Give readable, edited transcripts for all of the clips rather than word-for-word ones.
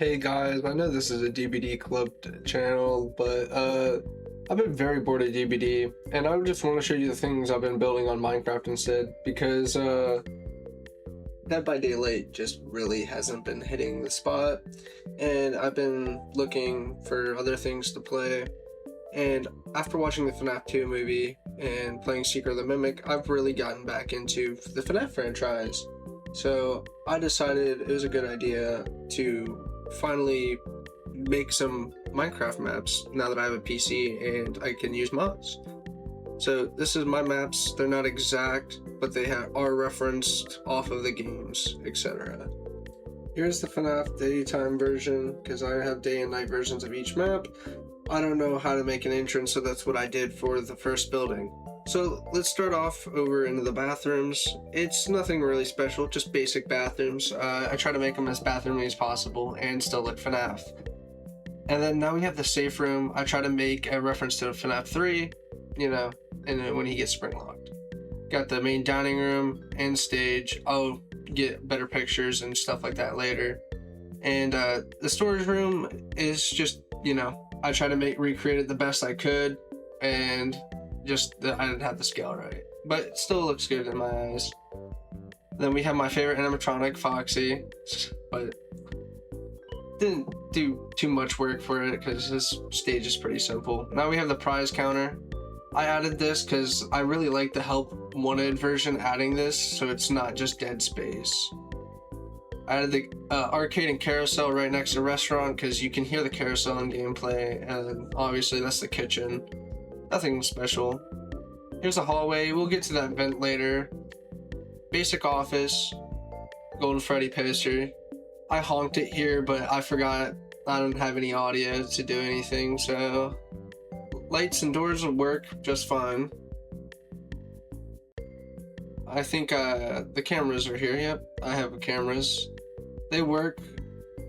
Hey guys, I know this is a DBD Club channel, but I've been very bored of DBD, and I just want to show you the things I've been building on Minecraft instead, because Dead by Daylight just really hasn't been hitting the spot, and I've been looking for other things to play, and after watching the Fnaf 2 movie and playing Secret of the Mimic, I've really gotten back into the Fnaf franchise. So I decided it was a good idea to finally make some Minecraft maps now that I have a PC and I can use mods. So this is my maps. They're not exact, but they are referenced off of the games, etc. Here's the FNAF daytime version, because I have day and night versions of each map. I don't know how to make an entrance, so that's what I did for the first building. So let's start off over into the bathrooms. It's nothing really special, just basic bathrooms. I try to make them as bathroomy as possible and still look FNAF. And then now we have the safe room. I try to make a reference to FNAF 3, you know, and then when he gets spring locked. Got the main dining room and stage. I'll get better pictures and stuff like that later. And the storage room is just, you know, I try to recreate it the best I could, and just I didn't have the scale right, but it still looks good in my eyes. Then we have my favorite animatronic, Foxy, but didn't do too much work for it because his stage is pretty simple. Now we have the prize counter. I added this because I really like the help wanted version adding this, so it's not just dead space. I added the arcade and carousel right next to the restaurant because you can hear the carousel in gameplay, and obviously that's the kitchen. Nothing special. Here's a hallway. We'll get to that vent later. Basic office. Golden Freddy poster. I honked it here, but I forgot I don't have any audio to do anything, so lights and doors will work just fine. I think the cameras are here. Yep, I have cameras. They work.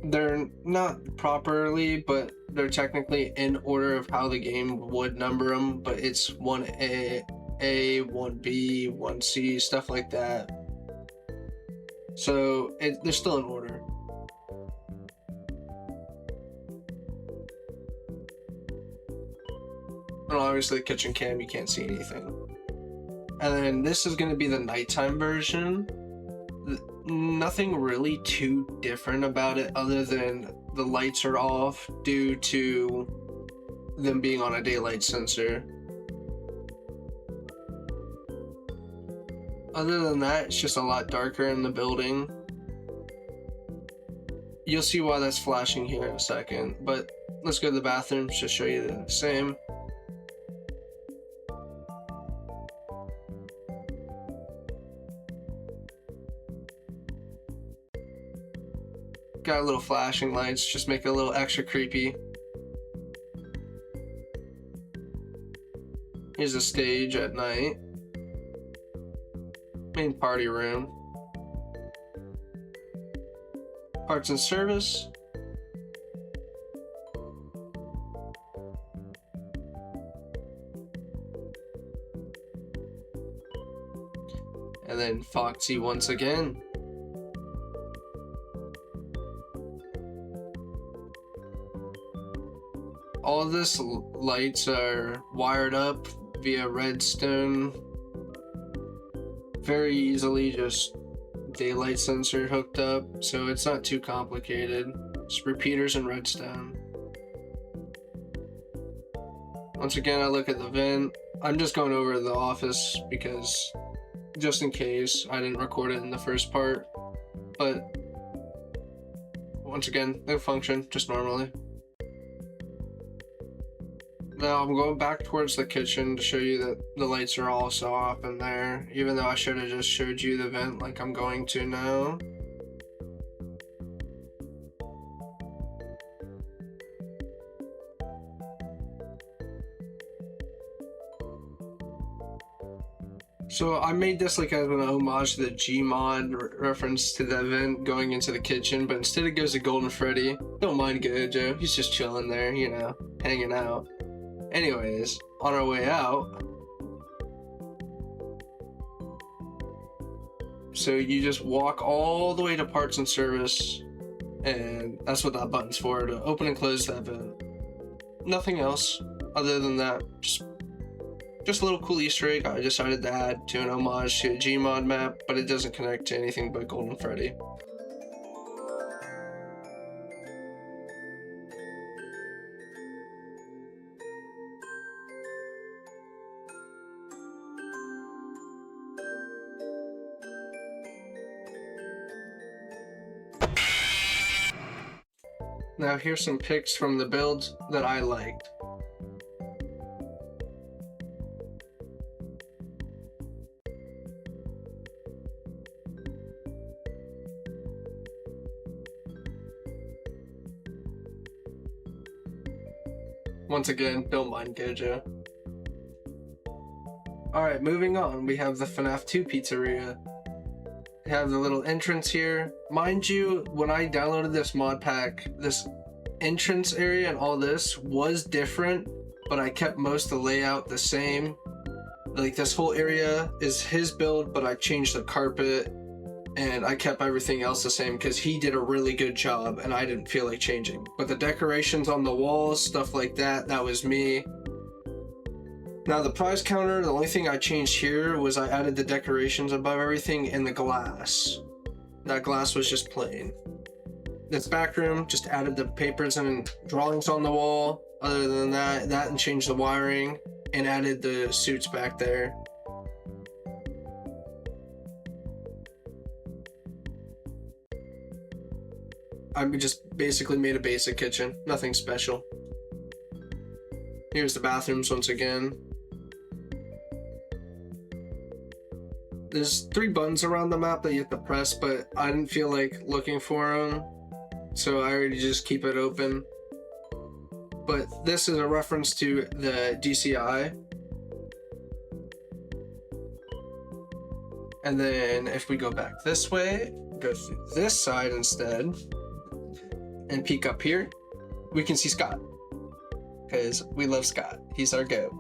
They're not properly, but they're technically in order of how the game would number them, but it's 1A, 1B, 1C, stuff like that. So they're still in order. And obviously the kitchen cam, you can't see anything. And then this is going to be the nighttime version. Nothing really too different about it other than the lights are off due to them being on a daylight sensor. Other than that, it's just a lot darker in the building. You'll see why that's flashing here in a second, but let's go to the bathrooms to show you the same. Got little flashing lights, just make it a little extra creepy. Here's the stage at night. Main party room. Parts and service. And then Foxy once again. All of this lights are wired up via redstone. Very easily just daylight sensor hooked up, so it's not too complicated. Just repeaters and redstone. Once again, I look at the vent. I'm just going over the office because just in case I didn't record it in the first part, but once again, they function just normally. Now I'm going back towards the kitchen to show you that the lights are also off in there, even though I should have just showed you the vent like I'm going to now. So I made this like as an homage to the Gmod reference to the vent going into the kitchen, but instead it goes to Golden Freddy. Don't mind Gojo, he's just chilling there, you know, hanging out. Anyways, on our way out, so you just walk all the way to parts and service, and that's what that button's for, to open and close that vent. Nothing else other than that. Just a little cool Easter egg I decided to add to an homage to a Gmod map, but it doesn't connect to anything but Golden Freddy. Now here's some pics from the builds that I liked. Once again, don't mind Gojo. Alright, moving on, we have the Fnaf 2 pizzeria. We have the little entrance here. Mind you, when I downloaded this mod pack, this entrance area and all this was different, but I kept most of the layout the same. Like, this whole area is his build, but I changed the carpet and I kept everything else the same because he did a really good job and I didn't feel like changing. But the decorations on the walls, stuff like that, that was me. Now the prize counter, the only thing I changed here was I added the decorations above everything in the glass. That glass was just plain. This back room, just added the papers and drawings on the wall. Other than that and changed the wiring and added the suits back there. I just basically made a basic kitchen, nothing special. Here's the bathrooms once again. There's 3 buttons around the map that you have to press, but I didn't feel like looking for them, so I already just keep it open. But this is a reference to the DCI. And then if we go back this way, go through this side instead, and peek up here, we can see Scott. Because we love Scott. He's our goat.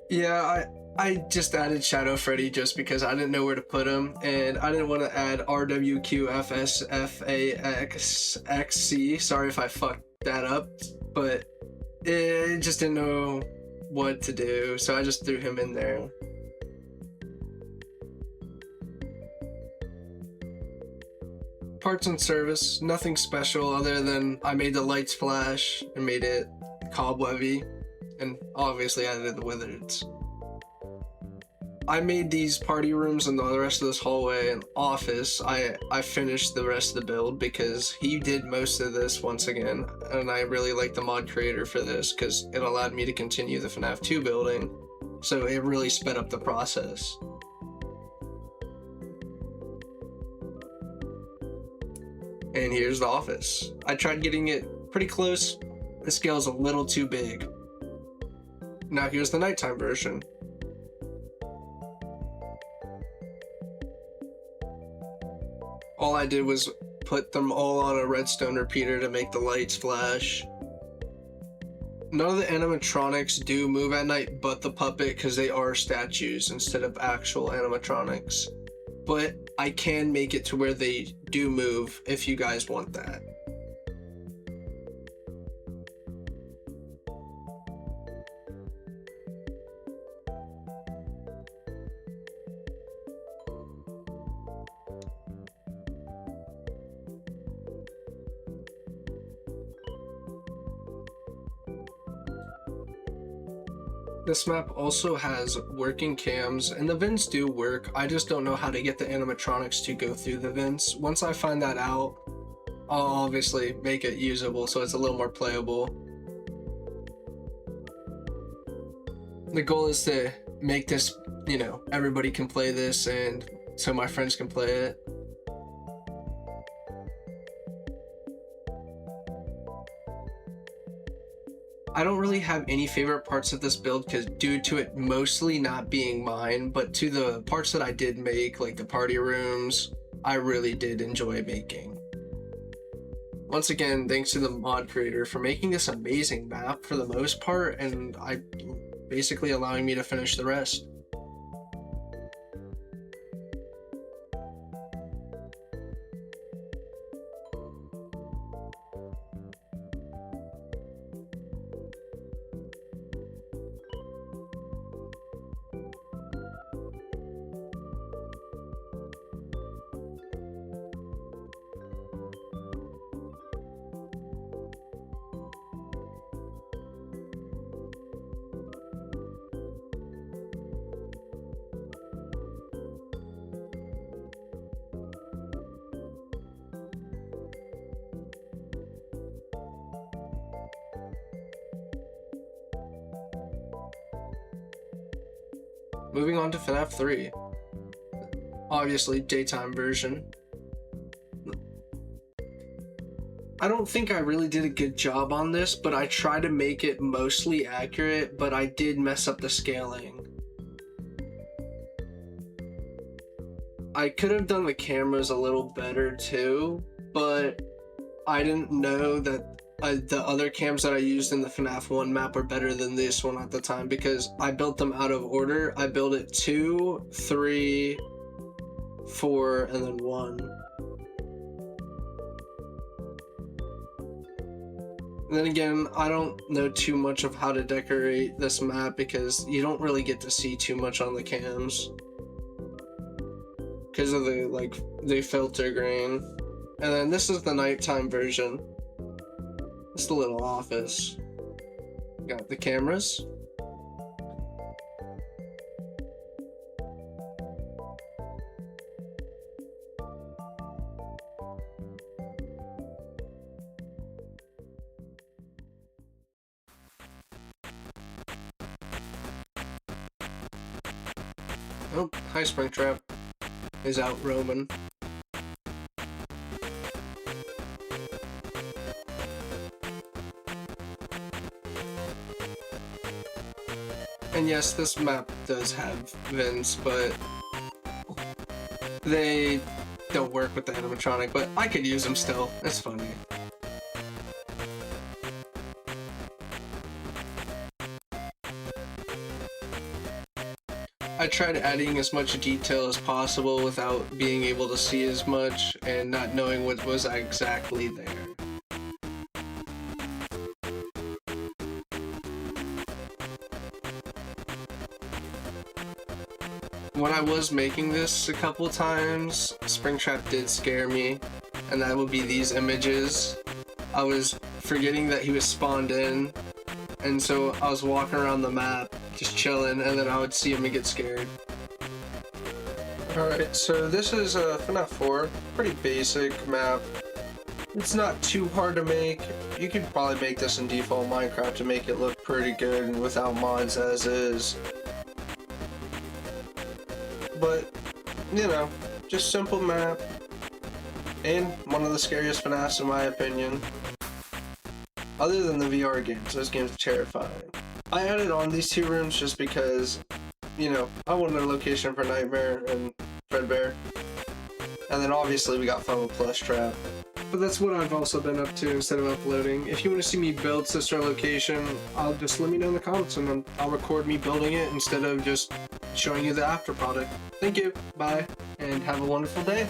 Yeah, I just added Shadow Freddy just because I didn't know where to put him, and I didn't want to add RWQFSFAXXC. Sorry if I fucked that up, but it just didn't know what to do, so I just threw him in there. Parts and service, nothing special other than I made the lights flash and made it cobwebby, and obviously added the wizards. I made these party rooms and the rest of this hallway and office. I finished the rest of the build because he did most of this once again, and I really like the mod creator for this because it allowed me to continue the FNAF 2 building, so it really sped up the process. And here's the office. I tried getting it pretty close. The scale's a little too big. Now here's the nighttime version. All I did was put them all on a redstone repeater to make the lights flash. None of the animatronics do move at night but the puppet because they are statues instead of actual animatronics. But I can make it to where they do move if you guys want that. This map also has working cams, and the vents do work. I just don't know how to get the animatronics to go through the vents. Once I find that out, I'll obviously make it usable so it's a little more playable. The goal is to make this, you know, everybody can play this and so my friends can play it. I don't really have any favorite parts of this build because due to it mostly not being mine, but to the parts that I did make, like the party rooms, I really did enjoy making. Once again, thanks to the mod creator for making this amazing map for the most part, and basically allowing me to finish the rest. Moving on to Fnaf 3. Obviously, daytime version. I don't think I really did a good job on this, but I tried to make it mostly accurate, but I did mess up the scaling. I could have done the cameras a little better too, but I didn't know that the other cams that I used in the FNAF 1 map were better than this one at the time, because I built them out of order. I built it 2, 3, 4, and then 1. And then again, I don't know too much of how to decorate this map because you don't really get to see too much on the cams because of the filter grain. And then this is the nighttime version. It's the little office. Got the cameras. Oh, hi Springtrap is out roaming. And yes, this map does have vents, but they don't work with the animatronic, but I could use them still. It's funny. I tried adding as much detail as possible without being able to see as much and not knowing what was exactly there. When I was making this a couple times, Springtrap did scare me, and that would be these images. I was forgetting that he was spawned in, and so I was walking around the map, just chilling, and then I would see him and get scared. Alright, so this is FNAF 4, pretty basic map. It's not too hard to make. You could probably make this in default Minecraft to make it look pretty good and without mods as is. But, you know, just simple map, and one of the scariest FNAFs in my opinion. Other than the VR games, those games are terrifying. I added on these 2 rooms just because, you know, I wanted a location for Nightmare and Fredbear. And then obviously we got fun with Plush Trap. But that's what I've also been up to instead of uploading. If you want to see me build Sister Location, I'll just let me know in the comments and I'll record me building it instead of just showing you the after product. Thank you, bye, and have a wonderful day.